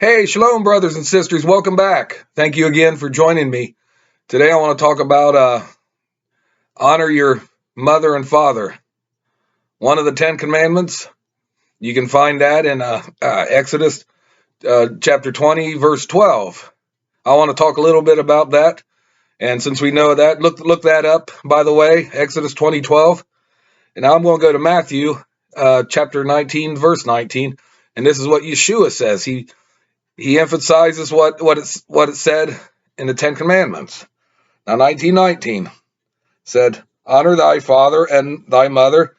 Hey, shalom, brothers and sisters. Welcome back. Thank you again for joining me. Today I want to talk about honor your mother and father. One of the 10 commandments. You can find that in Exodus chapter 20, verse 12. I want to talk a little bit about that. And since we know that, look that up, by the way, Exodus 20:12. And now I'm going to go to Matthew chapter 19, verse 19. And this is what Yeshua says. He emphasizes what it said in the 10 commandments. Now 19:19 said, honor thy father and thy mother,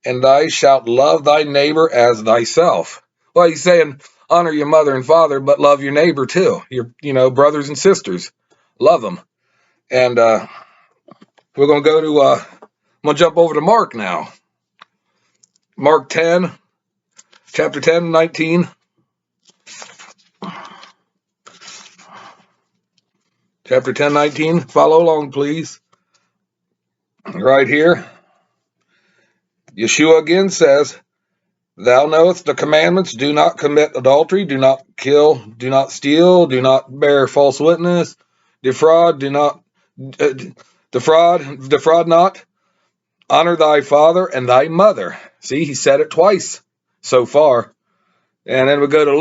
and thou shalt love thy neighbor as thyself. Well, he's saying honor your mother and father, but love your neighbor too. Your brothers and sisters. Love them. And we're going to go to I'm going to jump over to Mark now. Mark 10, chapter 10, 19. Chapter 10, 19. Follow along, please. Right here. Yeshua again says, thou knowest the commandments, do not commit adultery, do not kill, do not steal, do not bear false witness, defraud not, honor thy father and thy mother. See, he said it twice so far. And then we go to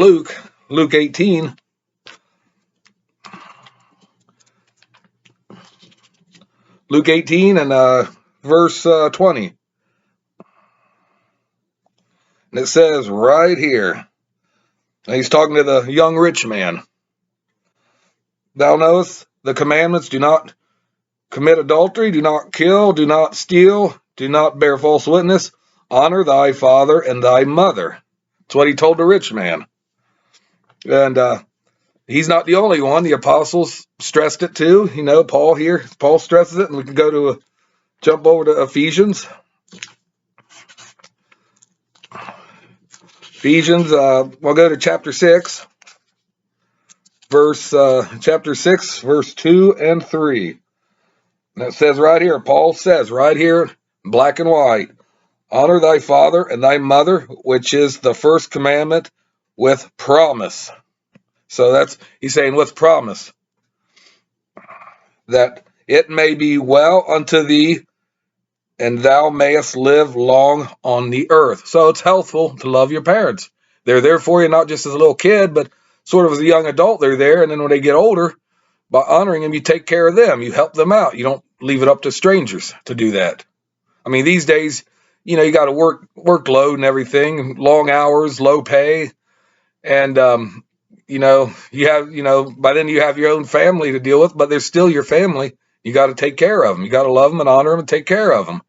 Luke 18. Luke 18 and verse 20. And it says right here, and he's talking to the young rich man. Thou knowest the commandments, do not commit adultery, do not kill, do not steal, do not bear false witness, honor thy father and thy mother. That's what he told the rich man. And he's not the only one. The apostles stressed it too. Paul stresses it, and we can go to jump over to Ephesians. We'll go to chapter 6, verse 2 and 3. And it says right here, Paul says right here, black and white, honor thy father and thy mother, which is the first commandment with promise. So he's saying with promise, that it may be well unto thee, and thou mayest live long on the earth. So it's healthful to love your parents. They're there for you, not just as a little kid, but sort of as a young adult, they're there. And then when they get older, by honoring them, you take care of them. You help them out. You don't leave it up to strangers to do that. I mean, these days, you got to workload and everything, long hours, low pay. And, by then you have your own family to deal with, but they're still your family. You got to take care of them. You got to love them and honor them and take care of them.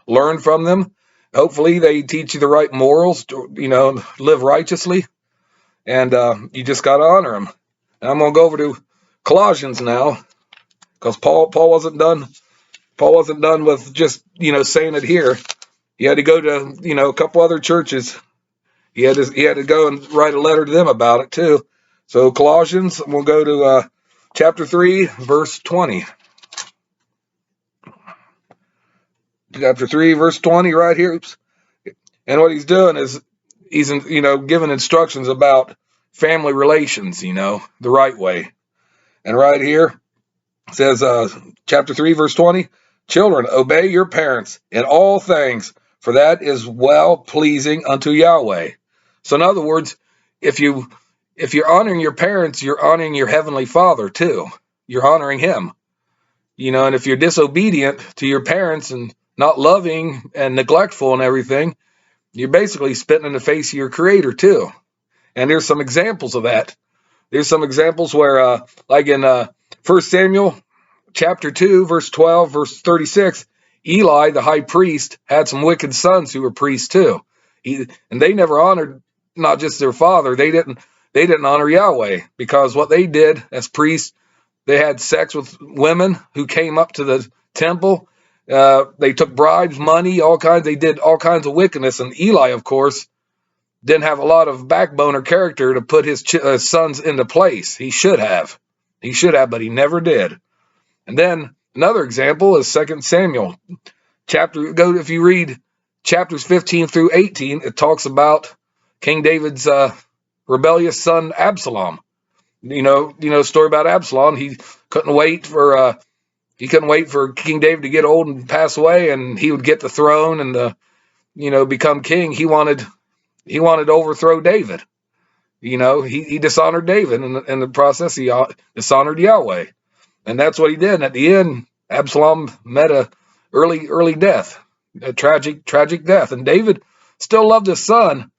Learn from them. Hopefully they teach you the right morals to, live righteously. And you just got to honor them. And I'm going to go over to Colossians now, because Paul wasn't done. Paul wasn't done with just, saying it here. He had to go to, a couple other churches. He had to go and write a letter to them about it too. So Colossians, we'll go to chapter 3, verse 20. Chapter 3, verse 20, right here. Oops. And what he's doing is he's, giving instructions about family relations, the right way. And right here it says, chapter 3, verse 20, children, obey your parents in all things, for that is well pleasing unto Yahweh. So in other words, if you're honoring your parents, you're honoring your heavenly Father too. You're honoring him. And if you're disobedient to your parents and not loving and neglectful and everything, you're basically spitting in the face of your Creator too. And there's some examples of that. There's some examples where, like in 1 Samuel chapter 2, verse 12, verse 36, Eli, the high priest, had some wicked sons who were priests too. And they never honored not just their father. They didn't honor Yahweh, because what they did as priests, they had sex with women who came up to the temple. They took bribes, money, all kinds. They did all kinds of wickedness. And Eli, of course, didn't have a lot of backbone or character to put his sons into place. He should have, but he never did. And then another example is 2 Samuel if you read chapters 15 through 18, it talks about King David's rebellious son Absalom. The story about Absalom. Couldn't wait for he couldn't wait for King David to get old and pass away, and he would get the throne and become king. He wanted to overthrow David. He dishonored David in the process. He dishonored Yahweh, and that's what he did. And at the end, Absalom met a early death, a tragic death. And David still loved his son,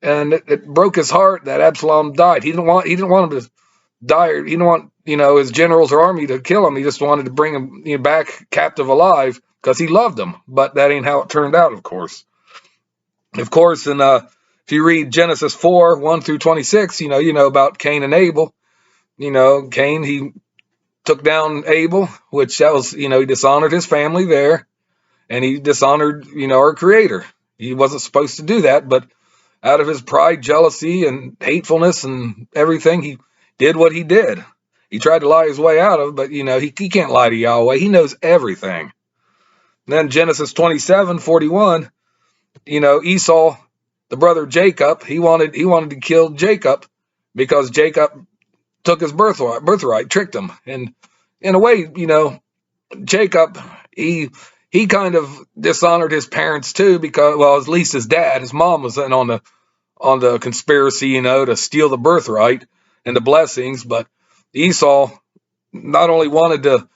and it broke his heart that Absalom died. He didn't want him to die. He didn't want his generals or army to kill him. He just wanted to bring him back captive alive because he loved him. But that ain't how it turned out, of course. And if you read Genesis 4, 1 through 26, you know about Cain and Abel. Cain, he took down Abel, which that was, he dishonored his family there, and he dishonored, our Creator. He wasn't supposed to do that, but out of his pride, jealousy, and hatefulness and everything, he did what he did. He tried to lie his way out of it, but, he can't lie to Yahweh. He knows everything. And then Genesis 27:41, Esau, the brother of Jacob, he wanted to kill Jacob because Jacob took his birthright, tricked him. And in a way, Jacob, he kind of dishonored his parents too, because, well, at least his dad, his mom was in on the conspiracy, to steal the birthright and the blessings. But Esau not only wanted to,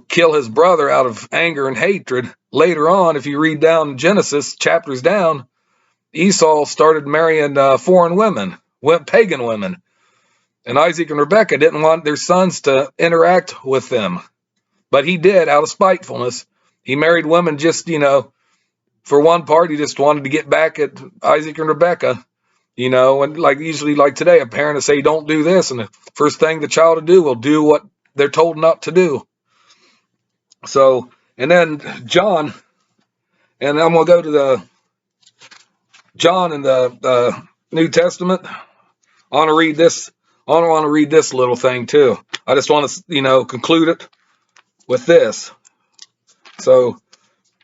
kill his brother out of anger and hatred. Later on, if you read down Genesis chapters down, Esau started marrying foreign women, pagan women. And Isaac and Rebekah didn't want their sons to interact with them. But he did out of spitefulness. He married women just, for one part, he just wanted to get back at Isaac and Rebekah. And usually like today, a parent will say, don't do this. And the first thing the child will do will do what they're told not to do. So, and then John, and I'm going to go to the John in the New Testament. I want to read this little thing too. I just want to, conclude it with this. So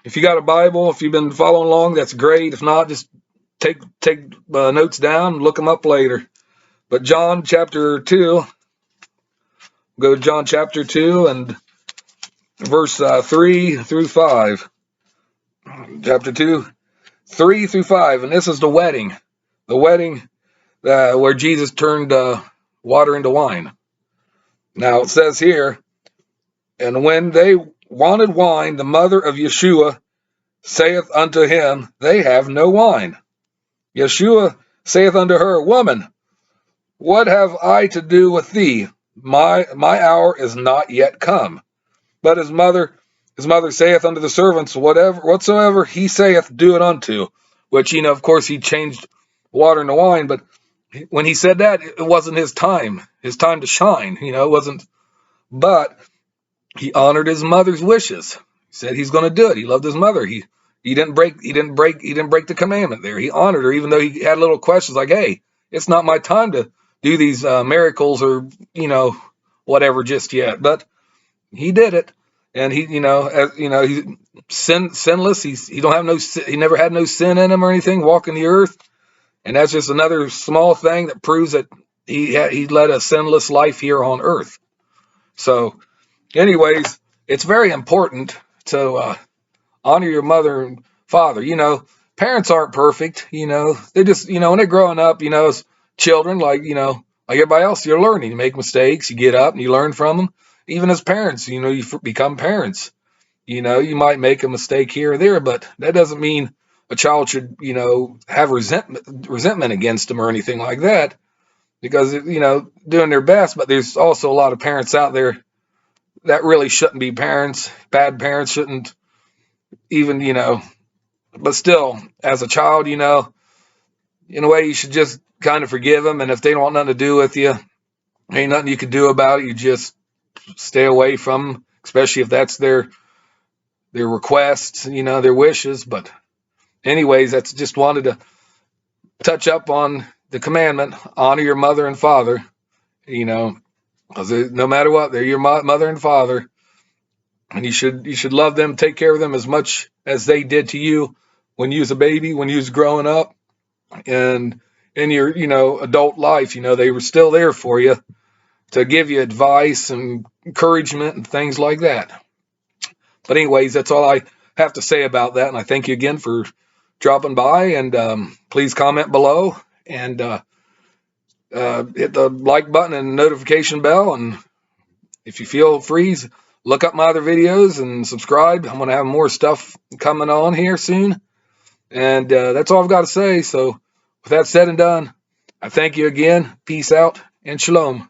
if you got a Bible, if you've been following along, that's great. If not, just take notes down, look them up later. But John chapter 2, go to John chapter 2 and verse 3 through 5. Chapter 2, 3 through 5. And this is the wedding where Jesus turned water into wine. Now it says here, and when they wanted wine, the mother of Yeshua saith unto him, they have no wine. Yeshua saith unto her, woman, what have I to do with thee? My hour is not yet come. But his mother saith unto the servants, whatsoever he saith, do it unto. Which, of course, he changed water into wine. But when he said that, it wasn't his time to shine. It wasn't. But he honored his mother's wishes. He said he's going to do it. He loved his mother. He didn't break the commandment there. He honored her, even though he had little questions like, hey, it's not my time to do these miracles or whatever just yet. But he did it, and he's sinless. He never had no sin in him or anything, walking the earth, and that's just another small thing that proves that he led a sinless life here on earth. So, anyways, it's very important to honor your mother and father. Parents aren't perfect. They just when they're growing up, as children, like everybody else, you're learning. You make mistakes, you get up and you learn from them. Even as parents, you become parents. You might make a mistake here or there, but that doesn't mean a child should, have resentment against them or anything like that, because, doing their best. But there's also a lot of parents out there that really shouldn't be parents. Bad parents shouldn't even, but still, as a child, in a way, you should just kind of forgive them. And if they don't want nothing to do with you, ain't nothing you can do about it. You just stay away from them, especially if that's their requests, their wishes. But anyways, that's just wanted to touch up on the commandment, honor your mother and father, because no matter what, they're your mother and father, and you should love them, take care of them as much as they did to you when you was a baby, when you was growing up. And in your, adult life. They were still there for you to give you advice and encouragement and things like that. But anyways, that's all I have to say about that. And I thank you again for dropping by, and please comment below, and hit the like button and notification bell. And if you feel free, look up my other videos and subscribe. I'm going to have more stuff coming on here soon. And that's all I've got to say. So with that said and done, I thank you again. Peace out and shalom.